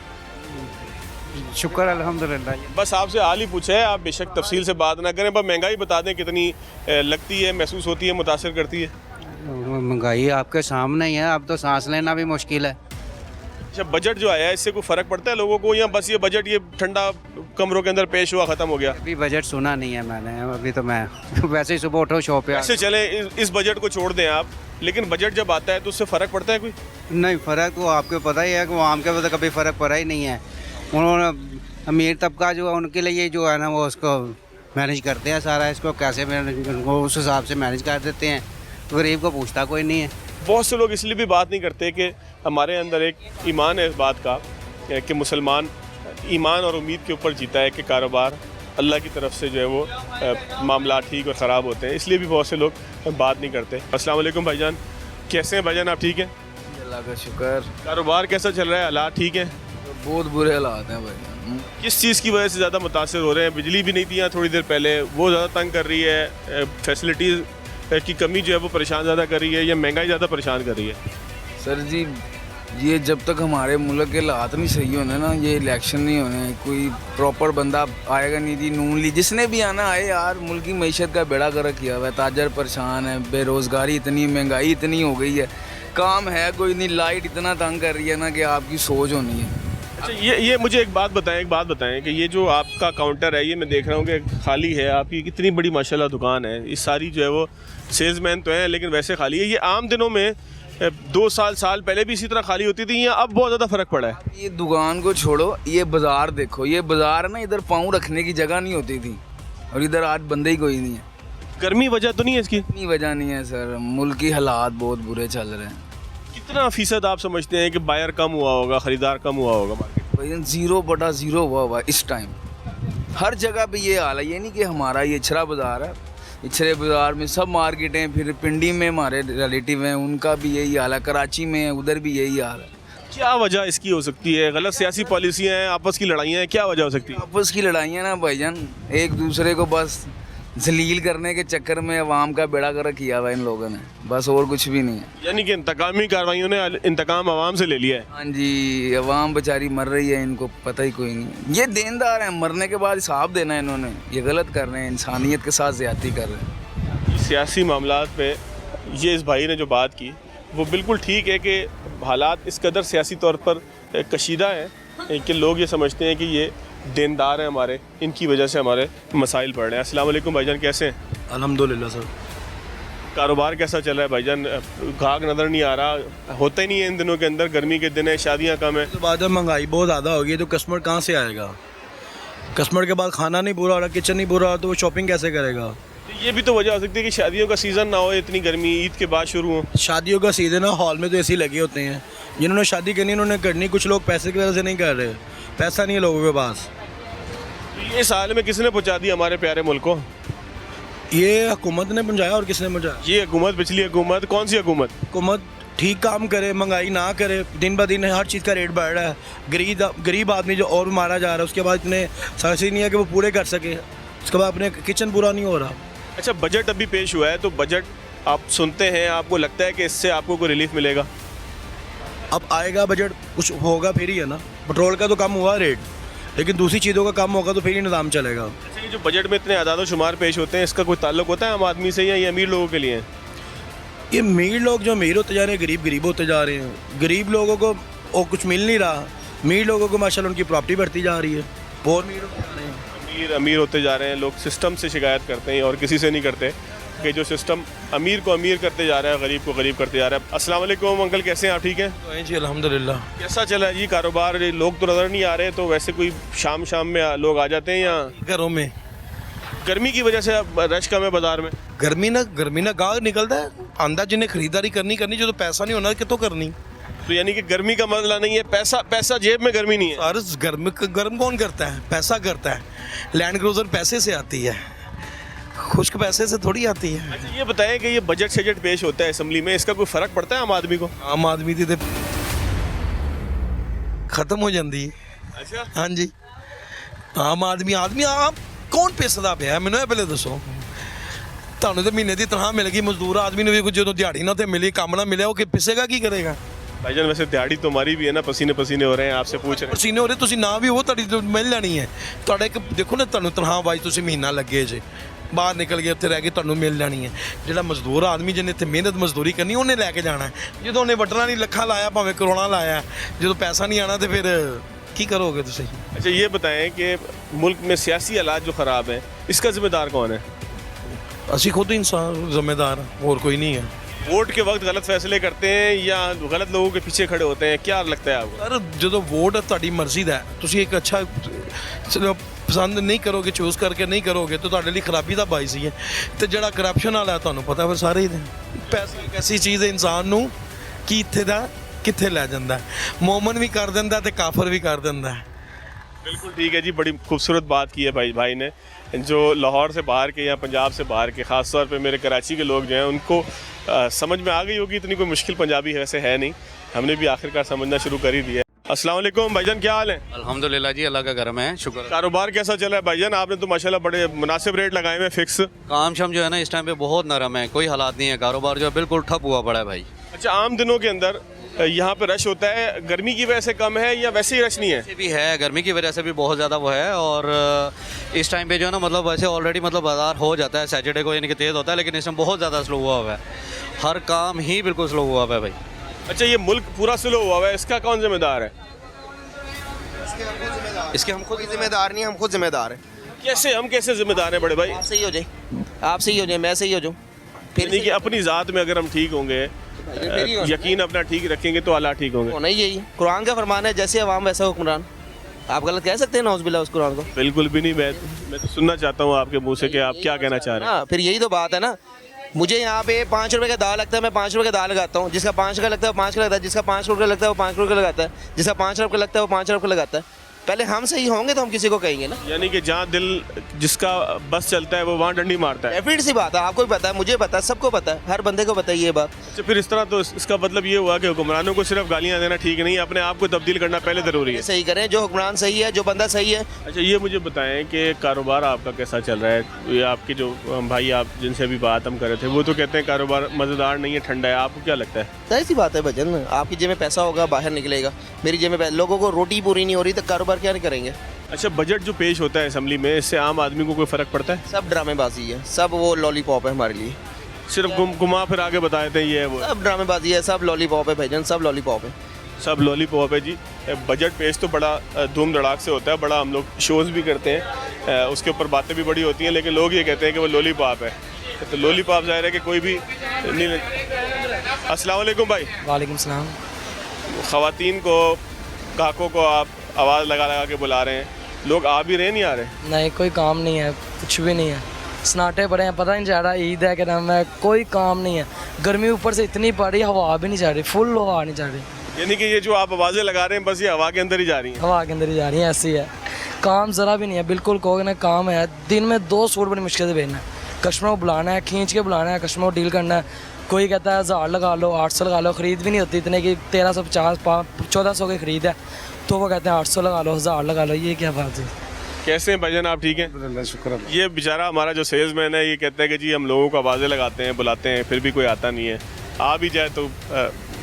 शुक्र अल्हम्दुलिल्लाह। बस आपसे हाल ही पूछा है, आप बेशक तफसील से बात ना करें, पर महंगाई बता दें कितनी लगती है, महसूस होती है, मुतासर करती है? महंगाई आपके सामने ही है, अब तो सांस लेना भी मुश्किल है। अच्छा, बजट जो आया है इससे कोई फ़र्क पड़ता है लोगों को, या बस ये बजट ये ठंडा कमरों के अंदर पेश हुआ, ख़त्म हो गया? अभी बजट सुना नहीं है मैंने, अभी तो मैं वैसे ही सुबह उठो शॉप पे। ऐसे चले, इस बजट को छोड़ दें आप, लेकिन बजट जब आता है तो उससे फ़र्क पड़ता है कोई? नहीं, फ़र्क तो आपको पता ही है कि वो आम के तो कभी फ़र्क पड़ा ही नहीं है। उन्होंने अमीर तबका जो है उनके लिए जो है ना, वो उसको मैनेज करते हैं सारा, इसको कैसे मैनेज, उनको उस हिसाब से मैनेज कर देते हैं, गरीब को पूछता कोई नहीं है। बहुत से लोग इसलिए भी बात नहीं करते कि हमारे अंदर एक ईमान है इस बात का कि मुसलमान ईमान और उम्मीद के ऊपर जीता है कि कारोबार अल्लाह की तरफ से जो है वो मामला ठीक और ख़राब होते हैं, इसलिए भी बहुत से लोग बात नहीं करते। अस्सलाम वालेकुम भाईजान, कैसे हैं भाईजान, आप ठीक हैं? अल्लाह का शुक्र। कारोबार कैसा चल रहा है, हालात ठीक हैं? बहुत बुरे हालात हैं भाई। किस चीज़ की वजह से ज़्यादा मुतासर हो रहे हैं? बिजली भी नहीं थी यहाँ थोड़ी देर पहले, वो ज़्यादा तंग कर रही है, फैसिलिटीज़ की कमी जो है वो परेशान ज़्यादा कर रही है, या महंगाई ज़्यादा परेशान कर रही है? सर जी, ये जब तक हमारे मुल्क के हालात नहीं सही होने ना, ये इलेक्शन नहीं होने, कोई प्रॉपर बंदा आएगा नहीं थी, नून ली जिसने भी आना आए यार, मुल्क की मईशत का बेड़ा गर्क किया हुआ है, ताजर परेशान है, बेरोज़गारी इतनी, महंगाई इतनी हो गई है, काम है कोई नहीं, लाइट इतना तंग कर रही है ना कि आपकी सोच होनी है। अच्छा ये मुझे एक बात बताएं कि ये जो आपका काउंटर है, ये मैं देख रहा हूँ कि खाली है। आपकी कितनी बड़ी माशाल्लाह दुकान है, ये सारी जो है वो सेल्समैन तो हैं लेकिन वैसे खाली है। ये आम दिनों में 2 साल पहले भी इसी तरह खाली होती थी या अब बहुत ज़्यादा फ़र्क पड़ा है? ये दुकान को छोड़ो, ये बाज़ार देखो, ये बाज़ार ना इधर पाँव रखने की जगह नहीं होती थी और इधर आज बंदे ही कोई नहीं है। गर्मी वजह तो नहीं है इसकी? इतनी वजह नहीं है सर, मुल्क की हालात बहुत बुरे चल रहे हैं। कितना फ़ीसद आप समझते हैं कि बायर कम हुआ होगा, ख़रीदार कम हुआ होगा मार्केट? भाई 0/0 हुआ इस टाइम। हर जगह पे ये हाल है, ये नहीं कि हमारा ये इछरा बाज़ार है, इछरे बाज़ार में सब मार्केटें, फिर पिंडी में हमारे रिलेटिव हैं उनका भी यही हाल है, कराची में है उधर भी यही हाल है। क्या वजह इसकी हो सकती है? गलत सियासी पॉलिसियाँ हैं, आपस की लड़ाइयाँ हैं, क्या वजह हो सकती है? आपस की लड़ाइयाँ ना भाईजान, एक दूसरे को बस जलील करने के चक्कर में अवाम का बेड़ा गर्क किया हुआ इन लोगों ने, बस और कुछ भी नहीं है। यानी कि इंतकामी कार्रवाइयों ने इंतकाम अवाम से ले लिया है। हाँ जी, अवाम बेचारी मर रही है, इनको पता ही कोई नहीं। ये देनदार हैं, मरने के बाद हिसाब देना है इन्होंने, ये गलत कर रहे हैं, इंसानियत के साथ ज़्यादती कर रहे हैं। सियासी मामलात पे ये इस भाई ने जो बात की वो बिल्कुल ठीक है कि हालात इस कदर सियासी तौर पर कशीदा हैं कि लोग ये समझते हैं कि ये देनदार हैं हमारे, इनकी वजह से हमारे मसाइल बढ़ रहे हैं। अस्सलाम वालेकुम भाईजान, कैसे हैं? अल्हम्दुलिल्लाह सर। कारोबार कैसा चल रहा है भाईजान? गाहक नज़र नहीं आ रहा, होता ही नहीं है इन दिनों के अंदर, गर्मी के दिन है, शादियाँ कम है। तो बाद में महंगाई बहुत ज़्यादा होगी तो कस्टमर कहाँ से आएगा? कस्टमर के बाद खाना नहीं पूरा हो रहा, किचन नहीं पूरा हो तो वो शॉपिंग कैसे करेगा? ये भी तो वजह हो सकती है कि शादियों का सीज़न ना हो, इतनी गर्मी ईद के बाद शुरू हो। शादियों का सीज़न है, हॉल में तो ऐसे लगे होते हैं, जिन्होंने शादी करनी उन्होंने करनी, कुछ लोग पैसे की वजह से नहीं कर रहे, पैसा नहीं है लोगों के पास। ये साल में किसने पहुँचा दिया हमारे प्यारे मुल्क को? ये हुकूमत ने पहुँचाया और किसने पहुँचाया? ये हुकूमत, पिछली हुकूमत, कौन सी हुकूमत? हुकूमत ठीक काम करे, महंगाई ना करे, दिन ब दिन हर चीज़ का रेट बढ़ रहा है, गरीब आदमी जो और मारा जा रहा है, उसके बाद इतने साहसी नहीं है कि वो पूरे कर सके, उसके बाद अपने किचन पूरा नहीं हो रहा। अच्छा, बजट अभी पेश हुआ है तो बजट आप सुनते हैं, आपको लगता है कि इससे आपको कोई रिलीफ मिलेगा? अब आएगा बजट, कुछ होगा फिर ही है ना। पेट्रोल का तो कम हुआ रेट, लेकिन दूसरी चीज़ों का कम होगा तो फिर ही निज़ाम चलेगा। अच्छा, ये जो बजट में इतने आदाद शुमार पेश होते हैं, इसका कोई ताल्लुक होता है आम आदमी से या ये अमीर लोगों के लिए है? ये अमीर लोग जो अमीर होते जा रहे हैं, गरीब होते जा रहे हैं। गरीब लोगों को और कुछ मिल नहीं रहा, अमीर लोगों को माशाल्लाह उनकी प्रॉपर्टी बढ़ती जा रही है, और अमीर होते जा रहे हैं। अमीर होते जा रहे हैं लोग, सिस्टम से शिकायत करते हैं और किसी से नहीं करते कि जो सिस्टम अमीर को अमीर करते जा रहा है, गरीब को गरीब करते जा रहा है। अस्सलाम वालेकुम अंकल, कैसे हैं आप? ठीक हैं जी अल्हम्दुलिल्लाह। कैसा चला है जी कारोबार? लोग तो नज़र नहीं आ रहे, तो वैसे कोई शाम में लोग आ जाते हैं या घरों में? गर्मी की वजह से रश कम है बाजार में? गर्मी ना गाहक निकलता है, आंदा जिन्हें खरीदारी करनी जो तो पैसा नहीं होना कि तो करनी। तो यानी कि गर्मी का मसला नहीं है, पैसा जेब में गर्मी नहीं है। और गर्म कौन करता है? पैसा करता है। लैंड क्रूजर पैसे से आती है, खुश्क पैसे से थोड़ी आती है। अच्छा, ये बताएं कि ये बजट पेश होता है असेंबली में, इसका कोई फ़र्क पड़ता है आम आदमी को? आम आदमी दी खत्म हो जाती है। अच्छा, हाँ जी, आम आदमी आप कौन पैसा पे है? मैंने पहले दसो, ਤੁਹਾਨੂੰ तो महीने की तनख्वाह मिल गई, मजदूर आदमी ने भी कुछ जो दिहाड़ी ना मिली, काम ना मिले, वो पिसेगा की करेगा? भाईजान वैसे दिहाड़ी तो हमारी भी है ना, पसीने हो रहे हैं, आपसे पूछ रहे हैं। पसीने हो रहे, ਤੁਸੀਂ ਨਾ ਵੀ ਉਹ ਤੁਹਾਡੀ ਮਿਲ ਜਾਣੀ ਹੈ। ਤੁਹਾਡਾ ਇੱਕ ਦੇਖੋ ਨਾ, ਤੁਹਾਨੂੰ ਤਨਖਾਹ ਵਾਈ ਤੁਸੀਂ ਮਹੀਨਾ ਲੱਗੇ ਜੇ, ਬਾਹਰ ਨਿਕਲ ਗਏ ਉੱਥੇ ਰਹਿ ਕੇ ਤੁਹਾਨੂੰ ਮਿਲ ਜਾਣੀ ਹੈ। ਜਿਹੜਾ ਮਜ਼ਦੂਰ ਆਦਮੀ ਜਿਹਨੇ ਇੱਥੇ ਮਿਹਨਤ ਮਜ਼ਦੂਰੀ ਕਰਨੀ, ਉਹਨੇ ਲੈ ਕੇ ਜਾਣਾ ਹੈ। ਜਦੋਂ ਉਹਨੇ ਵੱਟਣਾ ਨਹੀਂ, ਲੱਖਾਂ ਲਾਇਆ ਭਾਵੇਂ ਕਰੋੜਾਂ ਲਾਇਆ, ਜਦੋਂ ਪੈਸਾ नहीं आना तो फिर की करोगे तुम? अच्छा, ये बताएं कि मुल्क में सियासी हालात जो ख़राब हैं, इसका जिम्मेदार कौन है? असी खुद इंसान जिम्मेदार, और कोई नहीं है। वोट के वक्त गलत फैसले करते हैं या गलत लोगों के पीछे खड़े होते हैं, क्या लगता है आपको? सर जो वोट ਤੁਹਾਡੀ ਮਰਜ਼ੀ ਦਾ, ਤੁਸੀਂ ਇੱਕ ਅੱਛਾ ਪਸੰਦ ਨਹੀਂ ਕਰੋਗੇ, ਚੂਜ਼ ਕਰਕੇ ਨਹੀਂ ਕਰੋਗੇ ਤਾਂ ਤੁਹਾਡੇ ਲਈ ਖਰਾਬੀ ਦਾ ਬਾਇਸ ਹੀ ਹੈ। ਤੇ ਜਿਹੜਾ ਕਰਪਸ਼ਨ ਵਾਲਾ ਤੁਹਾਨੂੰ ਪਤਾ ਫਿਰ ਸਾਰੇ ਹੀ ਪੈਸੇ ਇੱਕ ਐਸੀ ਚੀਜ਼ ਹੈ ਇਨਸਾਨ ਨੂੰ ਕਿ ਇੱਥੇ ਦਾ ਕਿੱਥੇ ਲੈ ਜਾਂਦਾ, ਮੂਮਨ ਵੀ ਕਰ ਦਿੰਦਾ ਤੇ ਕਾਫਰ ਵੀ कर ਦਿੰਦਾ। बिल्कुल ठीक है जी, बड़ी खूबसूरत बात की है भाई ने। जो लाहौर से बाहर के या पंजाब से बाहर के, ख़ास तौर पे मेरे कराची के लोग जो हैं उनको समझ में आ गई होगी, इतनी कोई मुश्किल पंजाबी वैसे है नहीं, हमने भी आखिरकार समझना शुरू कर ही दिया है। अस्सलाम वालेकुम भाईजान, क्या हाल है? अल्हम्दुलिल्लाह जी, अल्लाह का करम है, शुक्र। कारोबार कैसा चला है भाईजान? आपने तो माशाल्लाह बड़े मुनासिब रेट लगाए हुए फिक्स। काम शम जो है ना इस टाइम पे बहुत नरम है, कोई हालात नहीं है, कारोबार जो है बिल्कुल ठप हुआ पड़ा है भाई। अच्छा, आम दिनों के अंदर यहाँ पे रश होता है, गर्मी की वजह से कम है या वैसे ही रश नहीं है? वैसे भी है, गर्मी की वजह से भी बहुत ज़्यादा वो है, और इस टाइम पे जो है ना मतलब वैसे ऑलरेडी मतलब बाजार हो जाता है सैटरडे को, यानी कि तेज़ होता है, लेकिन इस टाइम बहुत ज़्यादा स्लो हुआ हुआ है, हर काम ही बिल्कुल स्लो हुआ हुआ है भाई। अच्छा, ये मुल्क पूरा स्लो हुआ हुआ है, इसका कौन जिम्मेदार है? इसके हम खुद जिम्मेदार नहीं, हम खुद जिम्मेदार हैं। कैसे हम कैसे जिम्मेदार हैं बड़े भाई? आप सही हो जाए, आप सही हो जाए, मैं सही हो जाऊँ, यानी कि अपनी ज़ात में अगर हम ठीक होंगे, यकीन अपना ठीक रखेंगे तो अल्लाह ठीक होंगे। होना ही यही है। कुरान का फरमान है, जैसे अवाम वैसा हुक्मरान। आप गलत कह सकते हैं नौज़ उस कुरान को? बिल्कुल भी नहीं। मैं तो सुनना चाहता हूँ आपके मुंह से कि आप क्या कहना चाह रहे हैं। हाँ, फिर यही तो बात है ना। मुझे यहाँ पे 5 रुपए का दाल लगता है, मैं 5 रुपए का दाल लगाता हूँ। जिसका 5 का लगता है वो 5 का लगता है, जिसका 5 रुपये लगता है वो 5 रुपये का लगाता है, जिसका 5 रुपये लगता है वो 5 रुपये लगाता है। पहले हम सही होंगे तो हम किसी को कहेंगे ना। यानी कि जहाँ दिल जिसका बस चलता है वो वहाँ डंडी मारता है। डेफिनेट सी बात है, आपको भी पता है, मुझे पता है, सबको पता है, हर बंदे को पता है ये बात। अच्छा, फिर इस तरह तो इसका मतलब ये हुआ कि हुक्मरानों को सिर्फ गालियाँ देना ठीक नहीं, अपने आप को तब्दील करना पहले ज़रूरी है। सही करें, जो हुक्मरान सही है, जो बंदा सही है। अच्छा, ये मुझे बताएं कि कारोबार आपका कैसा चल रहा है? ये आपके जो भाई आप जिनसे अभी बात हम कर रहे थे वो तो कहते हैं कारोबार मज़ेदार नहीं है, ठंडा है। आपको क्या लगता है? सही सी बात है भजन, आपकी जेब में पैसा होगा बाहर निकलेगा, मेरी जेब में लोगों को रोटी पूरी नहीं हो रही तो कारोबार क्या नहीं करेंगे। अच्छा, बजट जो पेश होता है असेंबली में, इससे आम आदमी को कोई फ़र्क पड़ता है? सब ड्रामेबाजी है, सब वो लॉलीपॉप है हमारे लिए। सिर्फ घुमा फिर आगे बता देते हैं ये है वो। सब ड्रामेबाजी है, सब लॉलीपॉप है भजन, सब लॉलीपॉप है। सब लॉलीपॉप है जी। बजट पेश तो बड़ा धूम धड़ाक से होता है, बड़ा हम लोग शोज़ भी करते हैं, उसके ऊपर बातें भी बड़ी होती हैं, लेकिन लोग ये कहते हैं कि वो लॉलीपॉप है। तो लॉलीपॉप ज़ाहिर है कि कोई भी नहीं। अस्सलाम वालेकुम भाई। वालेकुम सलाम। ख़वातीन को, ग्राहकों को आप आवाज़ लगा लगा के बुला रहे हैं, लोग आ भी रहे नहीं आ रहे? नहीं, कोई काम नहीं है, कुछ भी नहीं है, सन्नाटे पड़े हैं, पता नहीं चल रहा ईद है कि नाम है, कोई काम नहीं है। गर्मी ऊपर से इतनी पड़ रही है, हवा भी नहीं चल रही, फुल हवा नहीं चल रही। यानी कि ये जो आप आवाज़ें लगा रहे हैं बस ये हवा के अंदर ही जा रही हैं? हवा के अंदर ही जा रही है, ऐसी है। काम ज़रा भी नहीं है, बिल्कुल कहोगे ना काम है। दिन में 2 सूट बड़ी मुश्किल से भेजना है, कस्टमर को बुलाना है, खींच के बुलाना है, कस्टमर को डील करना है। कोई कहता है 1000 लगा लो, 800 लगा लो, ख़रीद भी नहीं होती इतने की, 1350 1400 की ख़रीद है तो वो कहते हैं 800 लगा लो, 1000 लगा लो। ये क्या बात है? कैसे हैं भाईजान, आप ठीक हैं? शुक्र। ये बेचारा हमारा जो सेल्समैन है ये कहता है कि जी हम लोगों को आवाज़ें लगाते हैं, बुलाते हैं, फिर भी कोई आता नहीं है। आ भी जाए तो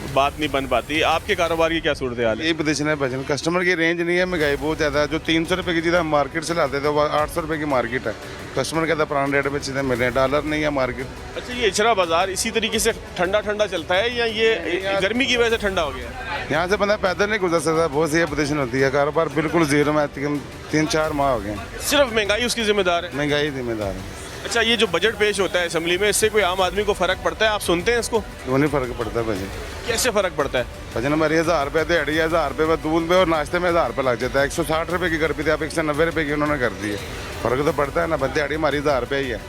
बात नहीं बन पाती। आपके कारोबार की क्या सूरत हाल है? ये पोजीशन है भजन, कस्टमर की रेंज नहीं है, महंगाई बहुत ज़्यादा है। जो 300 रुपये की चीज़ें हम मार्केट से लाते थे वो 800 रुपये की मार्केट है। कस्टमर कहता है पुराने रेट में चीज़ें मिल रही हैं, डॉलर नहीं है मार्केट। अच्छा, ये इचरा बाज़ार इसी तरीके से ठंडा ठंडा चलता है या ये गर्मी की वजह से ठंडा हो गया है? यहाँ से बंदा पैदल नहीं गुजर सकता, बहुत सी पोजीशन होती है। कारोबार बिल्कुल जीरो में 3-4 माह हो गए। सिर्फ महंगाई उसकी जिम्मेदार है? महंगाई जिम्मेदार है। अच्छा, ये जो बजट पेश होता है असेंबली में, इससे कोई आम आदमी को फ़र्क पड़ता है? आप सुनते हैं इसको? क्यों नहीं फ़र्क पड़ता है भजन? कैसे फ़र्क पड़ता है? भजन हमारी 1000 रुपये दिहाड़ी है, 1000 रुपये में दूध में और नाश्ते में 1000 रुपये लग जाता है। 160 रुपये की घर पे थी, आप 190 रुपये की उन्होंने कर दी है। फ़र्क तो पड़ता है ना, दिहाड़ी हमारी 1000 रुपये ही है।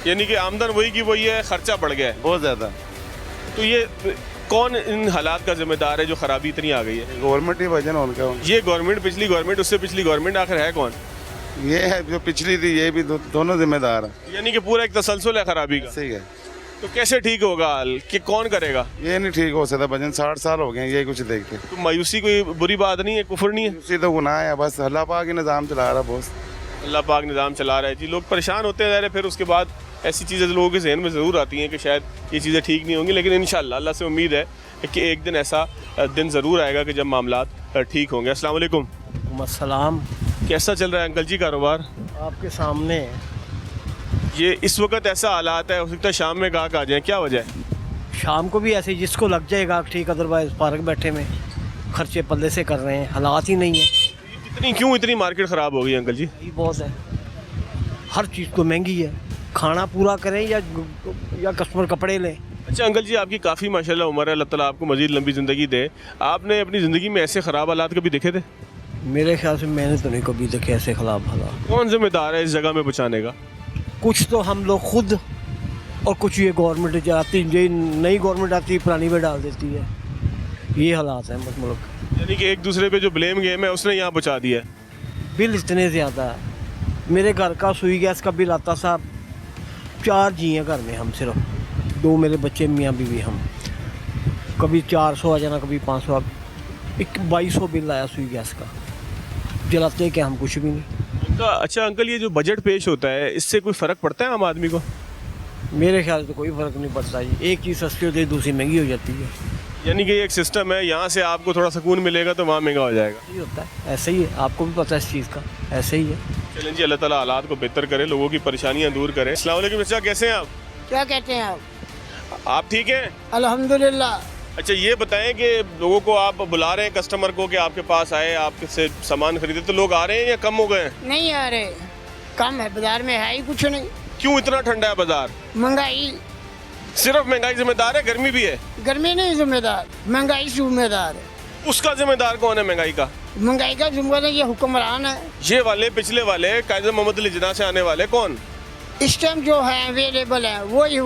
यानी कि आमदन वही की वही है, खर्चा बढ़ गया है बहुत ज़्यादा। तो ये कौन इन हालात का जिम्मेदार है जो ख़राबी इतनी आ गई है? गवर्नमेंट ही वजन उनका। ये गवर्नमेंट, पिछली गवर्नमेंट, उससे पिछली गवर्नमेंट, आखिर है कौन? ये है जो पिछली थी, ये भी दोनों जिम्मेदार हैं। यानी कि पूरा एक तसलसल है खराबी का। सही है। तो कैसे ठीक होगा हाल, कि कौन करेगा? ये नहीं ठीक हो सकता भजन, 60 साल हो गए ये कुछ देख के। तो मायूसी कोई बुरी बात नहीं है, कुफर नहीं है? उसी तो गुनाह है, बस अल्लाह पाक ही निज़ाम चला रहा है बॉस। अल्लाह पाक निज़ाम चला रहा है जी। लोग परेशान होते हैं, फिर उसके बाद ऐसी चीज़ें लोगों के जहन में ज़रूर आती हैं कि शायद ये चीज़ें ठीक नहीं होंगी, लेकिन इंशाअल्लाह अल्लाह से उम्मीद है कि एक दिन ऐसा दिन ज़रूर आएगा कि जब मामलात ठीक होंगे। अस्सलाम वालेकुम। अस्सलाम। कैसा चल रहा है अंकल जी कारोबार? आपके सामने है। ये इस वक्त ऐसा हालात है, हो सकता है शाम में गाहक आ जाए, क्या वजह है? शाम को भी ऐसे ही जिसको लग जाएगा ठीक, अदरवाइज पार्क बैठे में खर्चे पल्ले से कर रहे हैं, हालात ही नहीं है। क्यों इतनी मार्केट ख़राब हो गई अंकल जी? ये बहुत है, हर चीज़ तो महंगी है, खाना पूरा करें या कस्टमर कपड़े लें। अच्छा अंकल जी, आपकी काफ़ी माशाल्लाह उम्र है, अल्लाह ताला आपको मज़ीद लंबी ज़िंदगी दे। आपने अपनी ज़िंदगी में ऐसे ख़राब हालात कभी देखे थे? मेरे ख्याल से मैंने तो नहीं कभी देखे ऐसे खराब हालात। कौन जिम्मेदार है इस जगह में बचाने का? कुछ तो हम लोग खुद, और कुछ ये गवर्नमेंट आती, ये नई गवर्नमेंट आती है पुरानी में डाल देती है। ये हालात हैं बस मुल्क। यानी कि एक दूसरे पे जो ब्लेम गेम है उसने यहाँ बचा दिया है। बिल इतने ज़्यादा है, मेरे घर का सुई गैस का बिल आता था, 4 जी हैं घर में, हम सिर्फ 2 मेरे बच्चे, मियाँ बीवी हम। कभी 400 आ जाना, कभी 500, 2200 बिल आया सुई गैस का। जलाते क्या हम कुछ भी नहीं। अच्छा अंकल, ये जो बजट पेश होता है इससे कोई फ़र्क पड़ता है आम आदमी को? मेरे ख्याल से कोई फ़र्क नहीं पड़ता जी। एक चीज़ सस्ती होती है, दूसरी महंगी हो जाती है। यानी कि एक सिस्टम है, यहाँ से आपको थोड़ा सुकून मिलेगा तो वहाँ महंगा हो जाएगा। यही होता है, ऐसे ही है, आपको भी पता है इस चीज़ का, ऐसे ही है। चलें जी, अल्लाह ताला हालात को बेहतर करे, लोगों की परेशानियाँ दूर करे। अस्सलाम वालेकुम चाचा, कैसे हैं आप? क्या कहते हैं आप? आप ठीक हैं? अल्हम्दुलिल्लाह। अच्छा ये बताएं कि लोगों को आप बुला रहे हैं कस्टमर को कि आपके पास आए आपसे सामान खरीदे, तो लोग आ रहे हैं या कम हो गए हैं? नहीं आ रहे, कम है, बाजार में है ही कुछ नहीं। क्यों इतना ठंडा है बाजार? महंगाई। सिर्फ महंगाई जिम्मेदार है, गर्मी भी है? गर्मी नहीं जिम्मेदार, महंगाई जिम्मेदार है। उसका जिम्मेदार कौन है महंगाई का? महंगाई का जिम्मेदार ये हुक्मरान है। ये वाले पिछले वाले कायदे मोहम्मद अली जिन्ना से आने वाले कौन? इस टाइम जो है अवेलेबल है वो ही।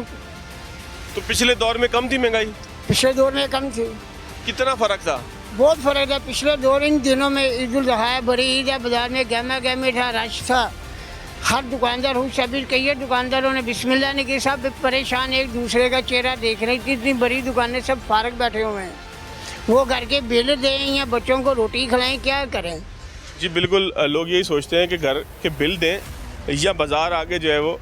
तो पिछले दौर में कम थी महंगाई? पिछले दौर में कम थी। कितना फर्क था? बहुत फर्क है। पिछले दौर इन दिनों में ईद उल अजहा है, बड़ी ईद है, बाजार में गहमा गहमी था, रश था, हर दुकानदार हूँ सभी कई दुकानदारों ने बिस्मिल्लाह ने की, सब परेशान, एक दूसरे का चेहरा देख रहे हैं कि इतनी बड़ी दुकानें सब फारग बैठे हुए हैं। वो घर के बिल दें या बच्चों को रोटी खिलाएं, क्या करें? जी बिल्कुल, लोग यही सोचते हैं कि घर के बिल दें या बाज़ार आगे जो है वो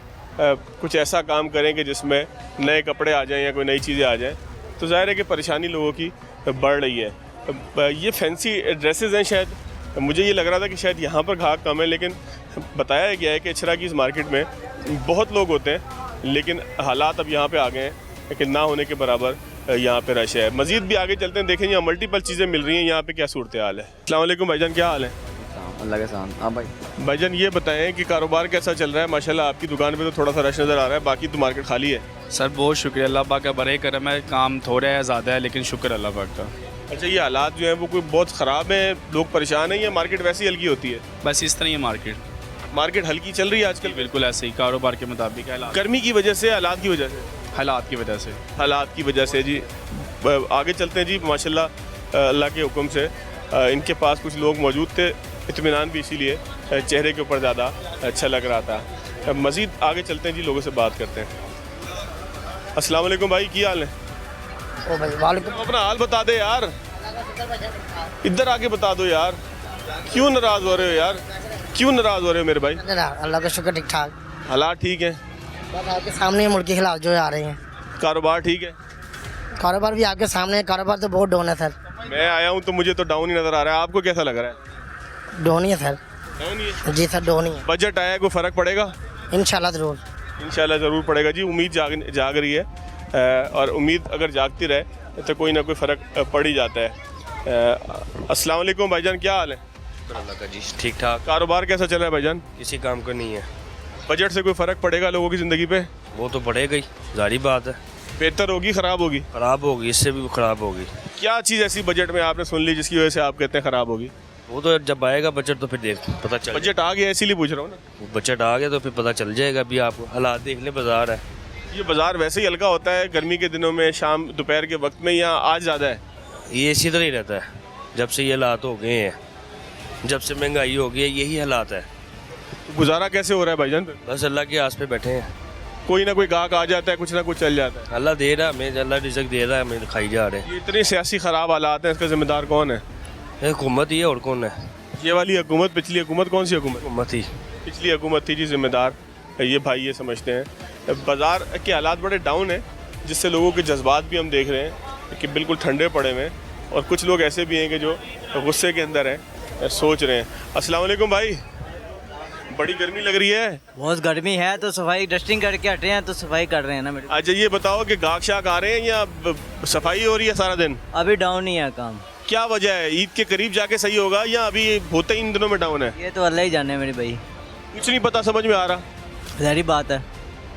कुछ ऐसा काम करें कि जिसमें नए कपड़े आ जाएं या कोई नई चीज़ें आ जाएं। तो ज़ाहिर है कि परेशानी लोगों की बढ़ रही है। ये फैंसी ड्रेसेस हैं, शायद मुझे ये लग रहा था कि शायद यहाँ पर ग्राहक कम है, लेकिन बताया गया है कि अचरा की इस मार्केट में बहुत लोग होते हैं, लेकिन हालात अब यहाँ पे आ गए हैं कि ना होने के बराबर यहाँ पे रश है। मज़ीद भी आगे चलते हैं, देखें यहाँ मल्टीपल चीज़ें मिल रही हैं, यहाँ पे क्या सूरत हाल है। अस्सलाम वालेकुम भाईजान, क्या हाल है? अल्लाह के साथ। हाँ भाई। भाईजान ये बताएं कि कारोबार कैसा चल रहा है? माशाल्लाह आपकी दुकान पे तो थोड़ा सा रश नज़र आ रहा है, बाकी तो मार्केट खाली है। सर बहुत शुक्रिया, अल्लाह पाक का बड़े करम है, काम थोड़ा है ज़्यादा है लेकिन शुक्र अल्लाह पाक का। अच्छा ये हालात जो हैं वो कोई बहुत ख़राब हैं, लोग परेशान हैं या मार्केट वैसे ही हल्की होती है? बस इस तरह ही मार्केट हल्की चल रही है आजकल? बिल्कुल ऐसे ही, कारोबार के मुताबिक है। गर्मी की वजह से, हालात की वजह से? हालात की वजह से। हालात की वजह से जी। आगे चलते हैं जी। माशाल्लाह अल्लाह के हुक्म से इनके पास कुछ लोग मौजूद थे, इत्मीनान भी इसीलिए चेहरे के ऊपर ज़्यादा अच्छा लग रहा था। मज़ीद आगे चलते हैं जी, लोगों से बात करते हैं। अस्सलाम वालेकुम भाई, क्या हाल है? ओ भाई वालेकुम। अपना हाल बता दे यार, इधर आके बता दो यार। क्यों नाराज़ हो रहे हो यार? क्यों नाराज़ हो रहे हो मेरे भाई? अल्लाह का शुक्र ठीक ठाक। हालात ठीक है? बस आपके सामने मुल्क के खिलाफ जो आ रहे हैं। कारोबार ठीक है? कारोबार भी आपके सामने है, कारोबार तो बहुत डाउन है सर। मैं आया हूँ तो मुझे तो डाउन ही नज़र आ रहा है, आपको कैसा लग रहा है? डाउन ही है सर। डाउन ही है? जी सर डाउन ही है। बजट आया, कोई फ़र्क पड़ेगा? इंशाल्लाह ज़रूर। इंशाल्लाह ज़रूर पड़ेगा जी। उम्मीद जाग रही है, और उम्मीद अगर जागती रहे तो कोई ना कोई फ़र्क पड़ ही जाता है। अस्सलाम वालेकुम भाईजान, क्या हाल है? अल्लाह का जी ठीक ठाक। कारोबार कैसा चल रहा है भाईजान? किसी काम का नहीं है। बजट से कोई फ़र्क पड़ेगा लोगों की ज़िंदगी पे? वो तो पड़ेगा ही, जारी बात है। बेहतर होगी, ख़राब होगी? ख़राब होगी, इससे भी ख़राब होगी। क्या चीज़ ऐसी बजट में आपने सुन ली जिसकी वजह से आप कहते हैं ख़राब होगी? वो तो जब आएगा बजट तो फिर देख पता चल। बजट आ गया इसीलिए पूछ रहा हूँ ना। बजट आ गया तो फिर पता चल जाएगा। अभी आपको हालात देख ले, बाजार है। ये बाज़ार वैसे ही हल्का होता है गर्मी के दिनों में, शाम दोपहर के वक्त में, या आज ज़्यादा है? ये इसी तरह ही रहता है, जब से ये हालात हो गए हैं, जब से महंगाई हो गई है, यही हालात है। गुजारा कैसे हो रहा है भाईजान? बस अल्लाह के आस पे बैठे हैं। कोई ना कोई गाहक आ जाता है, कुछ ना कुछ चल जाता है। अल्लाह दे रहा है हमें, अल्लाह रिज़्क दे रहा है हमें, खाई जा रहे हैं। ये इतने सियासी ख़राब हालात हैं, इसका जिम्मेदार कौन है? हुकूमत ही है, और कौन है? ये वाली हुकूमत? पिछली हुकूमत कौन सी हुकूमत? हुकूमत ही। पिछली हुकूमत थी जी जिम्मेदार, ये भाई ये समझते हैं। बाज़ार के हालात बड़े डाउन हैं, जिससे लोगों के जज्बात भी हम देख रहे हैं कि बिल्कुल ठंडे पड़े हुए हैं, और कुछ लोग ऐसे भी हैं कि जो गुस्से के अंदर हैं, सोच रहे हैं। अस्सलाम वालेकुम भाई, बड़ी गर्मी लग रही है। बहुत गर्मी है तो सफाई डस्टिंग करके हटे हैं तो सफाई कर रहे हैं ना मेरे। अच्छा ये बताओ कि गाहक शाक आ रहे हैं या सफाई हो रही है सारा दिन? अभी डाउन ही है काम। क्या वजह है? ईद के करीब जाके सही होगा या अभी होते ही इन दिनों में डाउन है? ये तो अल्लाह ही जाने मेरे भाई, कुछ नहीं पता समझ में आ रहा। जारी बात है,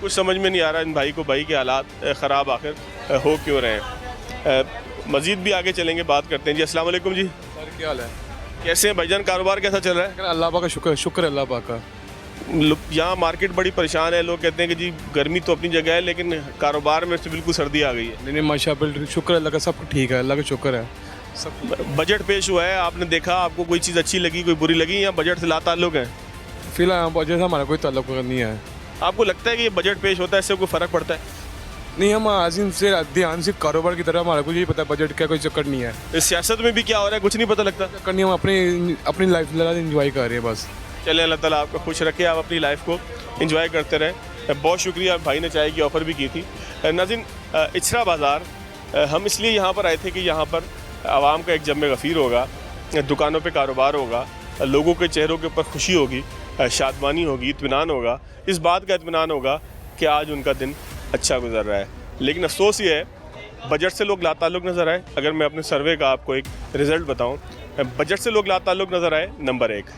कुछ समझ में नहीं आ रहा इन भाई को, भाई के हालात ख़राब आखिर हो क्यों रहे हैं। मज़ीद भी आगे चलेंगे, बात करते हैं जी। अस्सलाम वालेकुम जी। सर क्या हाल है? कैसे हैं भाईजान, कारोबार कैसा चल रहा है? अल्लाह पाक का शुक्र, शुक्र अल्लाह पाक का। यहाँ मार्केट बड़ी परेशान है, लोग कहते हैं कि जी गर्मी तो अपनी जगह है लेकिन कारोबार में से बिल्कुल सर्दी आ गई है। नहीं माशाल्लाह, शुक्र अल्लाह का, सब ठीक है, अल्लाह का शुक्र है सब। बजट पेश हुआ है, आपने देखा, आपको कोई चीज़ अच्छी लगी, कोई बुरी लगी, या बजट से लाताल्लुक है? फिलहाल बजट से हमारा कोई ताल्लुक नहीं है। आपको लगता है कि ये बजट पेश होता है, इससे कोई फ़र्क पड़ता है? नहीं, हम आजिम से ध्यान सिर्फ कारोबार की तरफ, हमारा कुछ यही पता है बजट का कोई चक्कर नहीं है। इस सियासत में भी क्या हो रहा है कुछ नहीं पता लगता? चक्कर नहीं, हम अपनी लाइफ इंजॉय कर रहे हैं बस। चले, अल्लाह ताला आपको खुश रखे, आप अपनी लाइफ को एंजॉय करते रहें। बहुत शुक्रिया, भाई ने चाय की ऑफ़र भी की थी। नाज़रीन, इचरा बाज़ार हम इसलिए यहाँ पर आए थे कि यहाँ पर आवाम का एक जम्मे गफ़ीर होगा, दुकानों पे कारोबार होगा, लोगों के चेहरों के ऊपर खुशी होगी, शादमानी होगी, इत्मीनान होगा। इस बात का इत्मीनान होगा कि आज उनका दिन अच्छा गुजर रहा है। लेकिन अफसोस ये है बजट से लोग लाताल्लुक नज़र आए। अगर मैं अपने सर्वे का आपको एक रिज़ल्ट बताऊं, बजट से लोग लाताल्लुक नज़र आए, नंबर 1।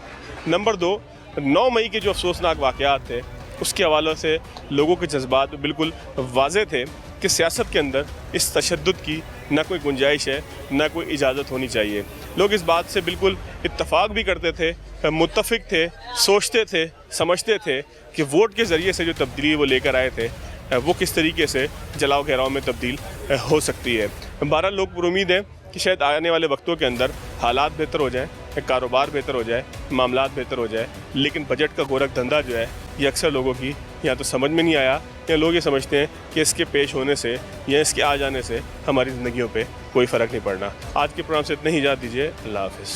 नंबर 2, 9 मई के जो अफसोसनाक वाक़यात थे उसके हवाले से लोगों के जज्बात बिल्कुल वाज़े थे कि सियासत के अंदर इस तशद्दुद की ना कोई गुंजाइश है, ना कोई इजाज़त होनी चाहिए। लोग इस बात से बिल्कुल इत्तफाक भी करते थे, मुत्तफिक थे, सोचते थे, समझते थे कि वोट के ज़रिए से जो तब्दीली वो लेकर आए थे वो किस तरीके से जलाओ घेराव में तब्दील हो सकती है। 12 लोग पुरुमीद हैं कि शायद आने वाले वक्तों के अंदर हालात बेहतर हो जाएं, कारोबार बेहतर हो जाए, मामलात बेहतर हो जाए। लेकिन बजट का गोरख धंधा जो है ये अक्सर लोगों की या तो समझ में नहीं आया या लोग ये समझते हैं कि इसके पेश होने से या इसके आ जाने से हमारी ज़िंदगियों पे कोई फ़र्क नहीं पड़ना। आज के प्रोग्राम से इतना ही इजाज़त दीजिए। अल्लाह हाफ़िज़।